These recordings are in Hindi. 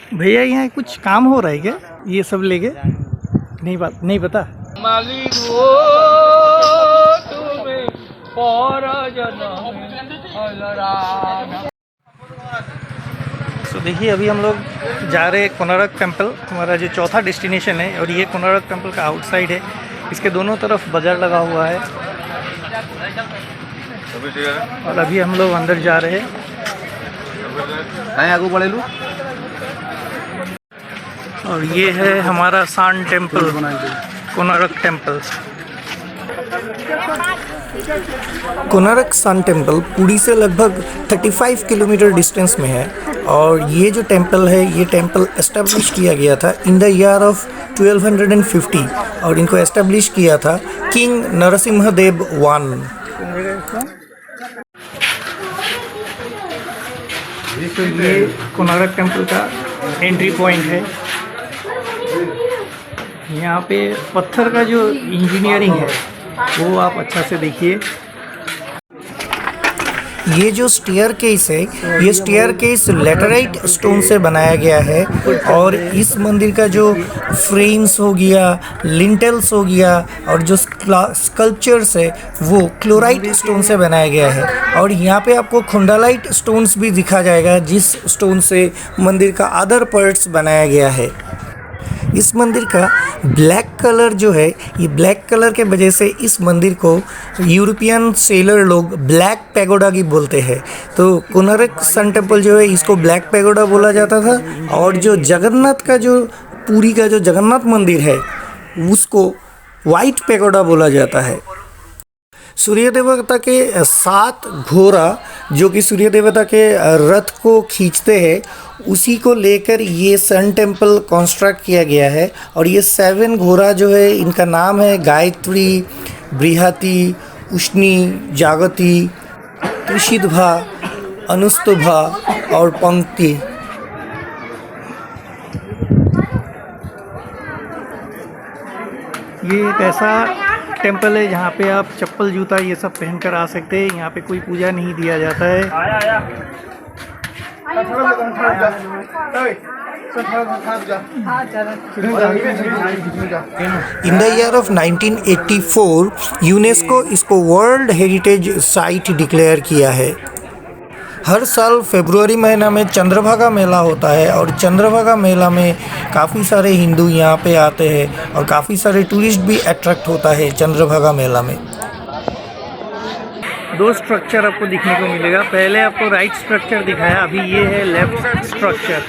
भैया यहाँ कुछ काम हो रहा है क्या, ये सब लेके? नहीं पता। तो देखिए अभी हम लोग जा रहे हैं कोणार्क टेम्पल, हमारा जो चौथा डेस्टिनेशन है। और ये कोणार्क टेम्पल का आउटसाइड है, इसके दोनों तरफ बाजार लगा हुआ है। और अभी हम लोग अंदर जा रहे हैं। आगू बढ़े लू। और ये है हमारा sun temple, Konark temple. Konark sun temple Puri से लगभग 35 किलोमीटर डिस्टेंस में है। और ये जो टेम्पल है, ये टेम्पल एस्टेब्लिश किया गया था इन द ईयर ऑफ 1250 और इनको एस्टेब्लिश किया था किंग नरसिम्हदेव I। तो ये कोणार्क टेम्पल का एंट्री पॉइंट है। यहाँ पे पत्थर का जो इंजीनियरिंग है वो आप अच्छा से देखिए। ये जो स्टेयर केस है, ये स्टेयर केस लेटराइट स्टोन से बनाया गया है। और इस मंदिर का जो फ्रेम्स हो गया, लिंटल्स हो गया और जो स्कल्पचर्स है वो क्लोराइट स्टोन से बनाया गया है। और यहाँ पे आपको खुंडालाइट स्टोन्स भी दिखा जाएगा, जिस स्टोन से मंदिर का अदर पार्ट्स बनाया गया है। इस मंदिर का ब्लैक कलर जो है, ये ब्लैक कलर के वजह से इस मंदिर को यूरोपियन सेलर लोग ब्लैक पैगोडा की बोलते हैं। तो कोणार्क सन टेम्पल जो है इसको ब्लैक पैगोडा बोला जाता था। और जो जगन्नाथ का जो पुरी का जो जगन्नाथ मंदिर है उसको वाइट पैगोडा बोला जाता है। सूर्य देवता के 7 घोड़ा जो कि सूर्य देवता के रथ को खींचते हैं, उसी को लेकर ये सन टेम्पल कंस्ट्रक्ट किया गया है। और ये 7 घोड़ा जो है इनका नाम है गायत्री, बृहति, उष्णी, जागती, त्रिशिध्वा, अनुस्तुभा और पंक्ति। ये एक ऐसा टेम्पल है जहाँ पे आप चप्पल जूता ये सब पहन कर आ सकते हैं। यहाँ पे कोई पूजा नहीं दिया जाता है। इन द ईयर ऑफ 1984 यूनेस्को इसको वर्ल्ड हेरिटेज साइट डिक्लेयर किया है। हर साल फरवरी महीना में चंद्रभागा मेला होता है। और चंद्रभागा मेला में काफ़ी सारे हिंदू यहाँ पे आते हैं और काफ़ी सारे टूरिस्ट भी अट्रैक्ट होता है चंद्रभागा मेला में। 2 स्ट्रक्चर आपको दिखने को मिलेगा। पहले आपको राइट स्ट्रक्चर दिखाया, अभी ये है left structure.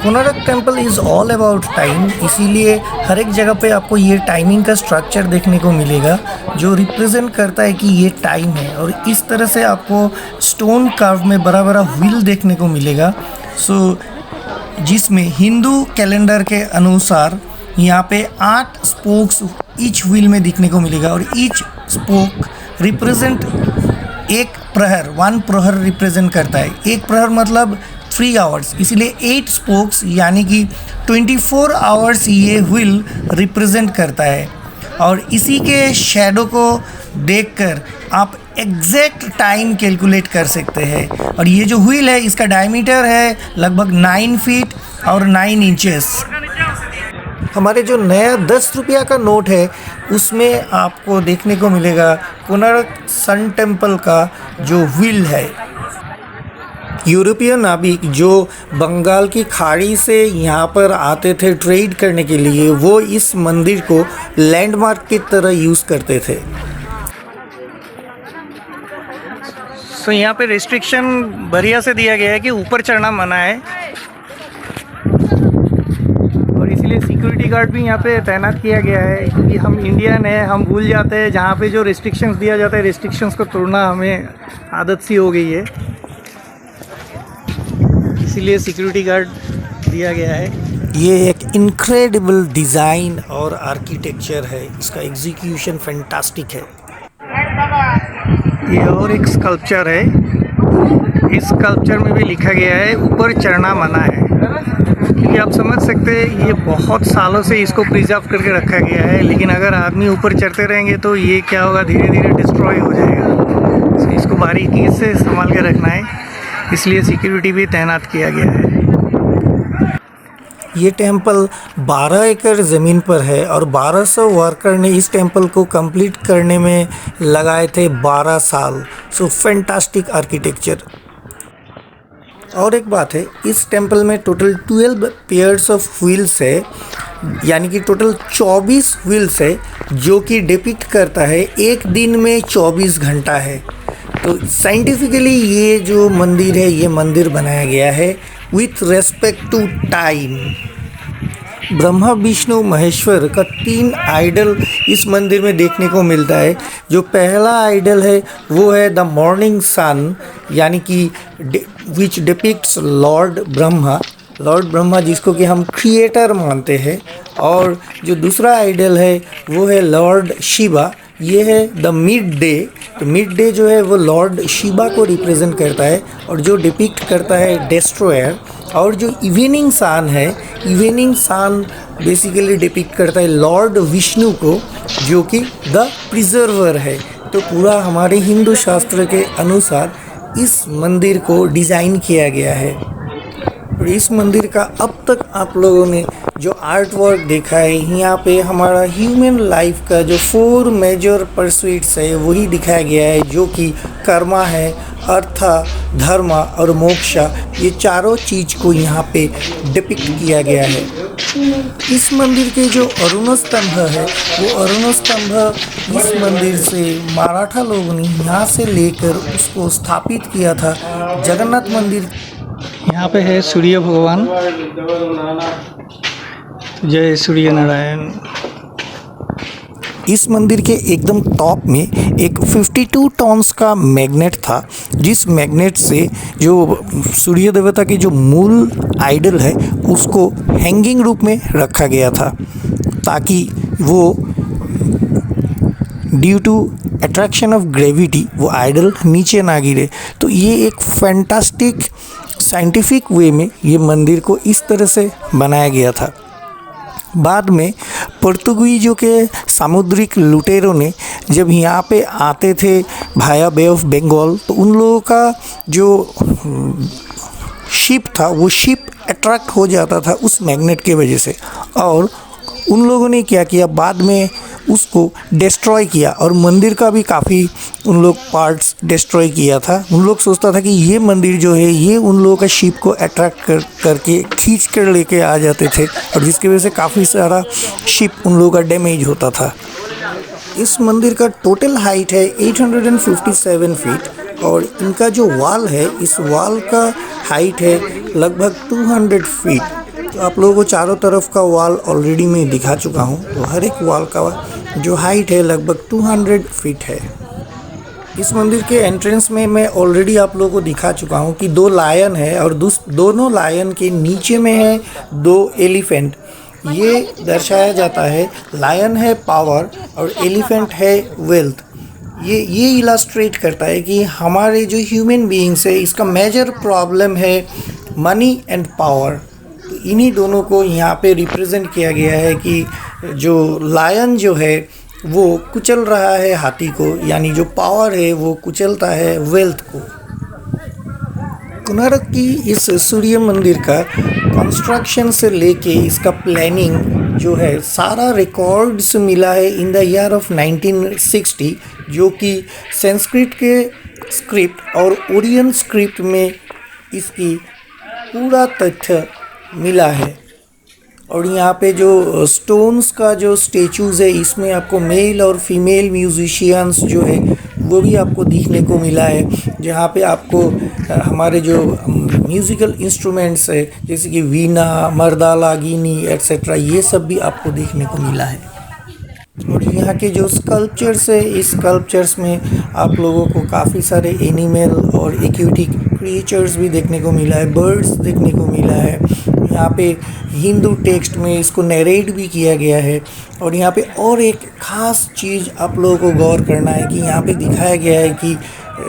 Konark temple is all about time, इसीलिए हर एक जगह पे आपको ये टाइमिंग का स्ट्रक्चर देखने को मिलेगा जो रिप्रेजेंट करता है कि ये टाइम है। और इस तरह से आपको स्टोन कार्व में बड़ा बड़ा व्हील देखने को मिलेगा। जिसमें हिंदू कैलेंडर के अनुसार यहाँ पे 8 स्पोक्स ईच व्हील में दिखने को मिलेगा। और ईच स्पोक रिप्रेजेंट एक प्रहर, 1 प्रहर रिप्रेजेंट करता है। एक प्रहर मतलब 3 आवर्स, इसीलिए 8 स्पोक्स यानी कि 24 आवर्स ये व्हील रिप्रेजेंट करता है। और इसी के शैडो को देखकर आप एग्जैक्ट टाइम कैलकुलेट कर सकते हैं। और ये जो व्हील है इसका डायमीटर है लगभग 9 फीट और 9 इंचेस। हमारे जो नया 10 रुपया का नोट है उसमें आपको देखने को मिलेगा कोणार्क सन टेम्पल का जो व्हील है। यूरोपियन नाविक जो बंगाल की खाड़ी से यहाँ पर आते थे ट्रेड करने के लिए, वो इस मंदिर को लैंडमार्क की तरह यूज़ करते थे। तो यहाँ पे रिस्ट्रिक्शन बढ़िया से दिया गया है कि ऊपर चढ़ना मना है। और इसलिए सिक्योरिटी गार्ड भी यहाँ पे तैनात किया गया है, क्योंकि हम इंडियन हैं, हम भूल जाते हैं जहाँ पे जो रिस्ट्रिक्शंस दिया जाता है, रिस्ट्रिक्शंस को तोड़ना हमें आदत सी हो गई है। इसीलिए सिक्योरिटी गार्ड दिया गया है। ये एक इनक्रेडिबल डिज़ाइन और आर्किटेक्चर है, इसका एग्जीक्यूशन फैंटास्टिक है। ये और एक स्कल्पचर है, इस स्कल्पचर में भी लिखा गया है ऊपर चढ़ना मना है। क्योंकि आप समझ सकते हैं ये बहुत सालों से इसको प्रिजर्व करके रखा गया है, लेकिन अगर आदमी ऊपर चढ़ते रहेंगे तो ये क्या होगा, धीरे धीरे डिस्ट्रॉय हो जाएगा। इसको बारीकी से संभाल के रखना है। इसलिए सिक्योरिटी भी तैनात किया गया है। ये टेंपल 12 एकड़ ज़मीन पर है और 1200 वर्कर ने इस टेंपल को कंप्लीट करने में लगाए थे 12 साल। सो फैंटास्टिक आर्किटेक्चर। और एक बात है, इस टेंपल में टोटल 12 पेयर्स ऑफ व्हील्स है, यानी कि टोटल 24 व्हील्स है, जो कि डिपिक्ट करता है एक दिन में 24 घंटा है। तो साइंटिफिकली ये जो मंदिर है, ये मंदिर बनाया गया है with respect to time. Brahma Vishnu Maheshwar का 3 आइडल इस मंदिर में देखने को मिलता है। जो पहला आइडल है वो है द मॉर्निंग सन, यानी कि विच डिपिक्ट्स लॉर्ड ब्रह्मा जिसको कि हम क्रिएटर मानते हैं। और जो दूसरा आइडल है वो है लॉर्ड शिवा, ये है द मिड डे। तो मिड डे जो है वो लॉर्ड शिवा को रिप्रेजेंट करता है और जो डिपिक्ट करता है डेस्ट्रॉयर। और जो इवनिंग सन है, इवनिंग सन बेसिकली डिपिक्ट करता है लॉर्ड विष्णु को, जो कि द प्रिजर्वर है। तो पूरा हमारे हिंदू शास्त्र के अनुसार इस मंदिर को डिज़ाइन किया गया है। और इस मंदिर का अब तक आप लोगों ने जो आर्ट वर्क देखा है, यहाँ पे हमारा ह्यूमन लाइफ का जो 4 मेजर परस्यूट्स है वही दिखाया गया है, जो कि कर्मा है, अर्थ, धर्म और मोक्षा। ये चारों चीज़ को यहाँ पे डिपिक्ट किया गया है। इस मंदिर के जो अरुण स्तंभ है, वो अरुण स्तंभ इस मंदिर से मराठा लोगों ने यहाँ से लेकर उसको स्थापित किया था जगन्नाथ मंदिर। यहाँ पे है सूर्य भगवान, जय सूर्य नारायण। इस मंदिर के एकदम टॉप में एक 52 टन्स का मैग्नेट था, जिस मैग्नेट से जो सूर्य देवता की जो मूल आइडल है उसको हैंगिंग रूप में रखा गया था, ताकि वो due to attraction of gravity वो आइडल नीचे ना गिरे। तो ये एक फैंटास्टिक साइंटिफिक वे में ये मंदिर को इस तरह से बनाया गया था। बाद में पुर्तगालियों के सामुद्रिक लुटेरों ने जब यहाँ पे आते थे भाया बे ऑफ बंगाल, तो उन लोगों का जो शिप था वो शिप अट्रैक्ट हो जाता था उस मैग्नेट के वजह से। और उन लोगों ने क्या किया, बाद में उसको डिस्ट्रॉय किया और मंदिर का भी काफ़ी उन लोग पार्ट्स डिस्ट्रॉय किया था। उन लोग सोचता था कि ये मंदिर जो है ये उन लोगों का शिप को अट्रैक्ट करके खींच कर लेके आ जाते थे, और जिसकी वजह से काफ़ी सारा शिप उन लोगों का डैमेज होता था। इस मंदिर का टोटल हाइट है 857 फीट और इनका जो वॉल है, इस वॉल का हाइट है लगभग 200 फीट। तो आप लोगों को चारों तरफ का वॉल ऑलरेडी मैं दिखा चुका हूँ। तो हर एक वॉल का जो हाइट है लगभग 200 फीट है। इस मंदिर के एंट्रेंस में मैं ऑलरेडी आप लोगों को दिखा चुका हूँ कि 2 लायन है और दोनों लायन के नीचे में है 2 एलिफेंट। ये दर्शाया जाता है लायन है पावर और एलिफेंट है वेल्थ। ये इलास्ट्रेट करता है कि हमारे जो ह्यूमन बीइंग्स है इसका मेजर प्रॉब्लम है मनी एंड पावर। तो इन्हीं दोनों को यहाँ पे रिप्रेजेंट किया गया है कि जो लायन जो है वो कुचल रहा है हाथी को, यानी जो पावर है वो कुचलता है वेल्थ को। कोणार्क की इस सूर्य मंदिर का कंस्ट्रक्शन से लेके इसका प्लानिंग जो है सारा रिकॉर्ड्स मिला है इन द ईयर ऑफ 1960, जो कि संस्कृत के स्क्रिप्ट और ओरियन स्क्रिप्ट में इसकी पूरा तथ्य मिला है। और यहाँ पे जो स्टोन्स का जो स्टेचूज़ है इसमें आपको मेल और फीमेल म्यूजिशियंस जो है वो भी आपको दिखने को मिला है, जहाँ पे आपको हमारे जो म्यूज़िकल इंस्ट्रूमेंट्स है जैसे कि वीणा, मर्दाला, गिनी एट्सेट्रा, ये सब भी आपको देखने को मिला है। और यहाँ के जो स्कल्पचर्स है, इस स्कल्पचर्स में आप लोगों को काफ़ी सारे एनिमल और एक्वेटिक क्रिएचर्स भी देखने को मिला है, बर्ड्स देखने को मिला है। यहाँ पे हिंदू टेक्स्ट में इसको नरेट भी किया गया है। और यहाँ पे और एक ख़ास चीज़ आप लोगों को गौर करना है कि यहाँ पे दिखाया गया है कि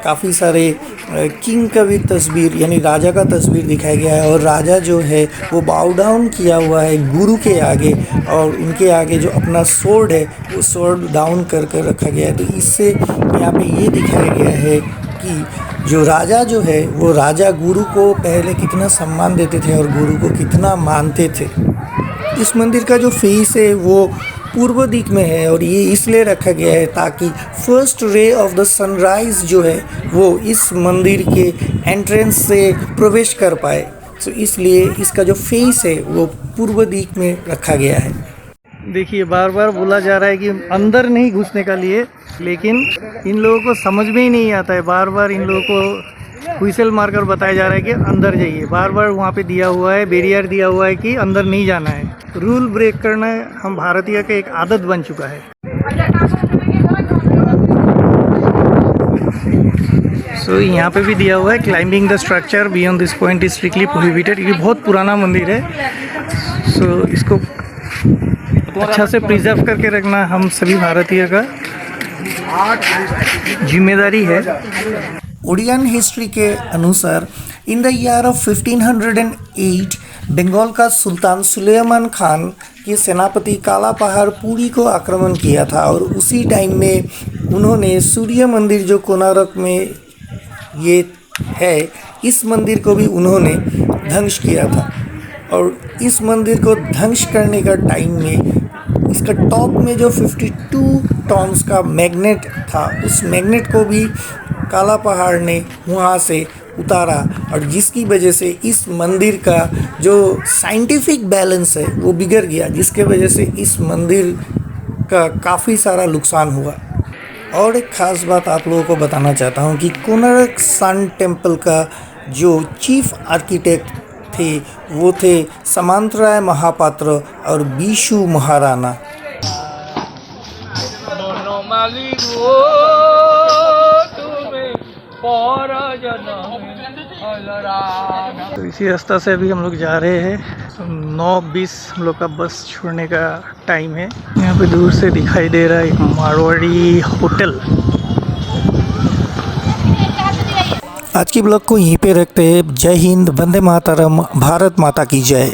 काफ़ी सारे किंग का भी तस्वीर, यानी राजा का तस्वीर दिखाया गया है। और राजा जो है वो बाउ डाउन किया हुआ है गुरु के आगे, और उनके आगे जो अपना स्वॉर्ड है वो स्वॉर्ड डाउन कर कर रखा गया है। तो इससे यहाँ पे ये दिखाया गया है कि जो राजा जो है वो राजा गुरु को पहले कितना सम्मान देते थे और गुरु को कितना मानते थे। इस मंदिर का जो फेस है वो पूर्व दिक में है और ये इसलिए रखा गया है ताकि first ray of the sunrise जो है वो इस मंदिर के एंट्रेंस से प्रवेश कर पाए। तो इसलिए इसका जो फेस है वो पूर्व दिक में रखा गया है। देखिए बार बार बोला जा रहा है कि अंदर नहीं घुसने का लिए, लेकिन इन लोगों को समझ में ही नहीं आता है। बार बार इन लोगों को हुइसल मारकर बताया जा रहा है कि अंदर जाइए। बार बार वहाँ पे दिया हुआ है, बैरियर दिया हुआ है कि अंदर नहीं जाना है। रूल ब्रेक करना हम भारतीय का एक आदत बन चुका है। सो यहाँ पे भी दिया हुआ है climbing the structure beyond this point is strictly prohibited. ये बहुत पुराना मंदिर है, सो इसको अच्छा से प्रिजर्व करके रखना हम सभी भारतीय का जिम्मेदारी है। ओडियन हिस्ट्री के अनुसार in the year of 1508 Bengal का सुल्तान सुलेमान खान के सेनापति काला पहाड़ पुरी को आक्रमण किया था और उसी टाइम में उन्होंने सूर्य मंदिर जो कोणार्क में ये है, इस मंदिर को भी उन्होंने ध्वंस किया था। और इस मंदिर को ध्वंस करने का टाइम में इसका टॉप में जो 52 टन्स का मैग्नेट था, उस मैग्नेट को भी काला पहाड़ ने वहाँ से उतारा और जिसकी वजह से इस मंदिर का जो साइंटिफिक बैलेंस है वो बिगड़ गया, जिसके वजह से इस मंदिर का काफ़ी सारा नुकसान हुआ। और एक ख़ास बात आप लोगों को बताना चाहता हूँ कि कोणार्क सन टेम्पल का जो चीफ आर्किटेक्ट थे वो थे सामंतराय महापात्र और बीशु महाराणा। तो इसी रास्ता से अभी हम लोग जा रहे हैं। 9:20 हम लोग का बस छोड़ने का टाइम है। यहाँ पे दूर से दिखाई दे रहा है एक मारवाड़ी होटल। आज की ब्लॉग को यहीं पे रखते हैं। जय हिंद, वंदे मातरम, भारत माता की जय।